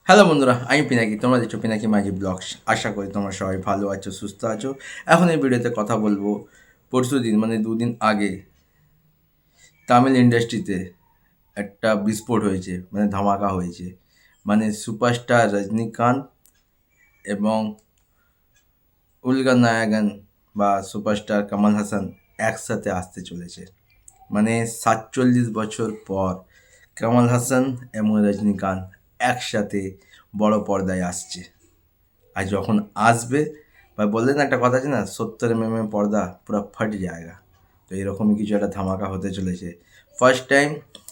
Hello বন্ধুরা, আমি পিনাকি। তোমরা দেখছো পিনাকি মাঝি ব্লগস। আশা করি তোমরা সবাই ভালো আছো, সুস্থ আছো। এখন এই ভিডিওতে কথা বলবো পরশুদিন মানে দুদিন আগে তামিল ইন্ডাস্ট্রিতে একটা বিস্ফোট হয়েছে, মানে ধামাকা হয়েছে। মানে সুপারস্টার রজনীকান্ত এবং উলগা নায়াগান বা সুপারস্টার কামাল হাসান একসাথে আসতে চলেছে। মানে ৪৭ বছর পর কামাল হাসান এবং রজনীকান্ত একসাথে বড় পর্দায় আসছে। আর যখন আসবে, বা বললেন না একটা কথা আছে না, ৭০ পর্দা পুরো ফাট জায়গা। তো এরকমই কিছু একটা ধামাকা হতে চলেছে। ফার্স্ট টাইম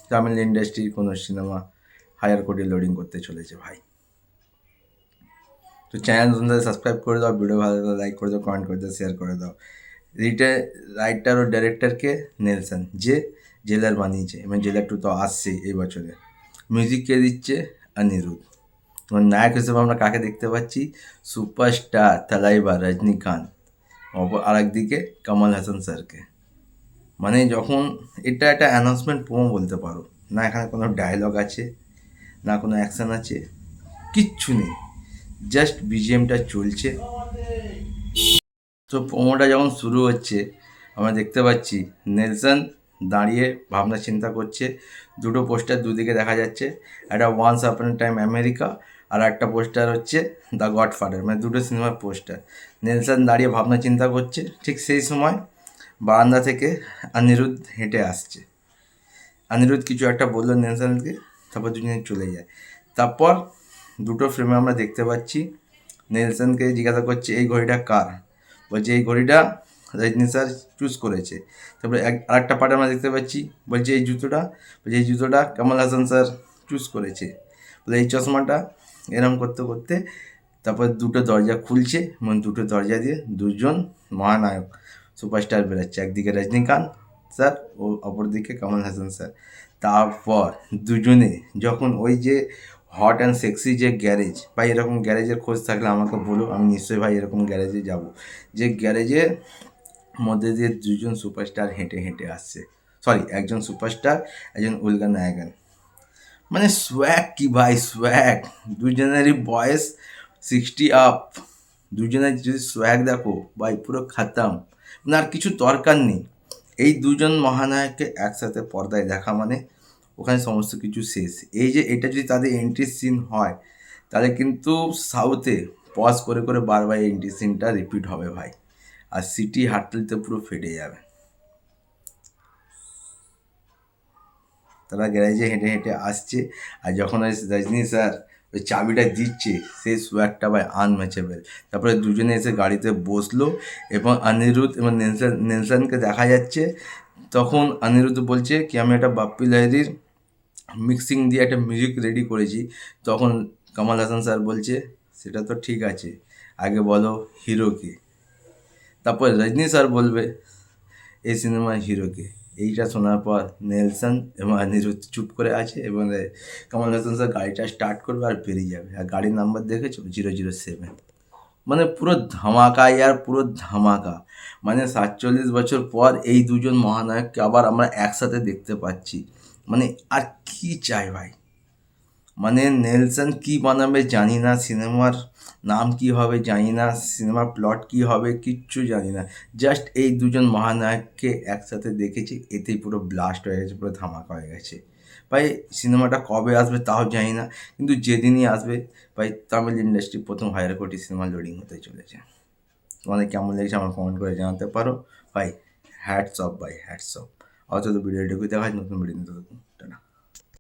তামিল ইন্ডাস্ট্রির কোনো সিনেমা হায়ার কোর্টে লোডিং করতে চলেছে ভাই। তো চ্যানেল তোমাদের সাবস্ক্রাইব করে দাও, ভিডিও ভালো লাগলে লাইক করে দাও, কমেন্ট করে দাও, শেয়ার করে দাও। রাইটার ও ডাইরেক্টরকে নেলসন, যে জেলার বানিয়েছে এবং জেলার 2 তো আসছে এই বছরে। মিউজিক কে দিচ্ছে? অনিরুদ্ধ। এবং নায়ক হিসেবে আমরা কাকে দেখতে পাচ্ছি? সুপারস্টার থালাইভা রজনীকান্ত, আর একদিকে কামাল হাসান স্যারকে। মানে যখন এটা একটা অ্যানাউন্সমেন্ট প্রোমো বলতে পারো না, এখানে কোনো ডায়লগ আছে না, কোনো অ্যাকশন আছে, কিচ্ছু নেই, জাস্ট বিজিএমটা চলছে। তো প্রোমোটা যখন শুরু হচ্ছে, আমরা দেখতে পাচ্ছি নেলসন দাঁড়িয়ে ভাবনা চিন্তা করছে। দুটো পোস্টার দুদিকে দেখা যাচ্ছে, একটা ওয়ান্স আপন টাইম আমেরিকা, আর একটা পোস্টার হচ্ছে দ্য গডফাদার, মানে দুটো সিনেমার পোস্টার। নেলসন দাঁড়িয়ে ভাবনা চিন্তা করছে, ঠিক সেই সময় বারান্দা থেকে অনিরুদ্ধ হেঁটে আসছে। অনিরুদ্ধ কিছু একটা বললো নেলসনকে, তারপর দুজনে চলে যায়। তারপর দুটো ফ্রেমে আমরা দেখতে পাচ্ছি নেলসনকে জিজ্ঞাসা করছে এই ঘড়িটা কার, বলছে এই ঘড়িটা রজনী স্যার চুজ করেছে। তারপরে আরেকটা পার্ট আমরা দেখতে পাচ্ছি, বলছে এই জুতোটা, বলছে এই জুতোটা কামাল হাসান স্যার চুজ করেছে। বলে এই চশমাটা, এরম করতে করতে তারপর দুটো দরজা খুলছে এবং দুটো দরজা দিয়ে দুজন মহানায়ক সুপারস্টার বেরোচ্ছে, একদিকে রজনীকান্ত স্যার ও অপরদিকে কামাল হাসান স্যার। তারপর দুজনে যখন ওই যে হট অ্যান্ড সেক্সি যে গ্যারেজ, ভাই এরকম গ্যারেজের খোঁজ থাকলে আমাকে বলো, আমি নিশ্চয়ই ভাই এরকম গ্যারেজে যাব। যে গ্যারেজের মধ্যে দিয়ে দুজন সুপারস্টার হেঁটে হেঁটে আসছে, সরি একজন সুপারস্টার, একজন উলগা নায়াগান। মানে সোয়াগ কি ভাই, সোয়াগ! দুজনেরই বয়স 60 আপ। দুজনের যদি সোয়াগ দেখো ভাই, পুরো খাতাম। মানে আর কিছু দরকার নেই। এই দুজন মহানায়ককে একসাথে পর্দায় দেখা মানে ওখানে সমস্ত কিছু শেষ। এই যে এটা যদি তাদের এন্ট্রি সিন হয়, তাহলে কিন্তু সাউথে পজ করে করে বারবার এন্ট্রি সিনটা রিপিট হবে ভাই। আর সিটি হাটলিতে পুরো ফেটে যাবে। তারা গ্যারেজে হেঁটে হেঁটে আসছে, আর যখন ওই রজনী স্যার ওই চাবিটা দিচ্ছে, সেই সোয়াগটা ভাই আনম্যাচেবল। তারপরে দুজনে এসে গাড়িতে বসলো এবং অনিরুদ্ধ এবং নেলসনকে দেখা যাচ্ছে। তখন অনিরুদ্ধ বলছে কি আমি একটা বাপ্পি লাহিড়ীর মিক্সিং দিয়ে একটা মিউজিক রেডি করেছি। তখন কামাল হাসান স্যার বলছে সেটা তো ঠিক আছে, আগে বলো হিরোকে। তারপর রজনী স্যার বলবে এই সিনেমার হিরোকে। এইটা শোনার পর নেলসন এবং অনিরুদ্ধ চুপ করে আছে এবং কমল হাসান স্যার গাড়িটা স্টার্ট করবে আর বেরিয়ে যাবে। আর গাড়ির নাম্বার দেখেছো 007। মানে পুরো ধামাকা ইয়ার, পুরো ধামাকা। মানে ৪৭ বছর পর এই দুজন মহানায়ককে আবার আমরা একসাথে দেখতে পাচ্ছি। মানে আর কি চাই ভাই। মানে নেলসন কি বানাবে জানি না, সিনেমার নাম কি হবে জানি না, সিনেমার প্লট কি হবে কিচ্ছু জানি না। জাস্ট এই দুজন মহানায়ককে একসাথে দেখেছি, এতেই পুরো ব্লাস্ট হয়ে গেছে, পুরো ধামাকা হয়ে গেছে ভাই। সিনেমাটা কবে আসবে তাও জানি না, কিন্তু যেদিনই আসবে ভাই তামিল ইন্ডাস্ট্রি প্রথম হায়ার কোটি সিনেমা লোডিং হতে চলেছে। তোমাদের কেমন লেগেছে আমার কমেন্ট করে জানাতে পারো ভাই। হ্যাটস অফ ভাই, হ্যাটস অফ। অত ভিডিওটুকু দেখা, নতুন ভিডিও নিতে থাকুন। টাটা।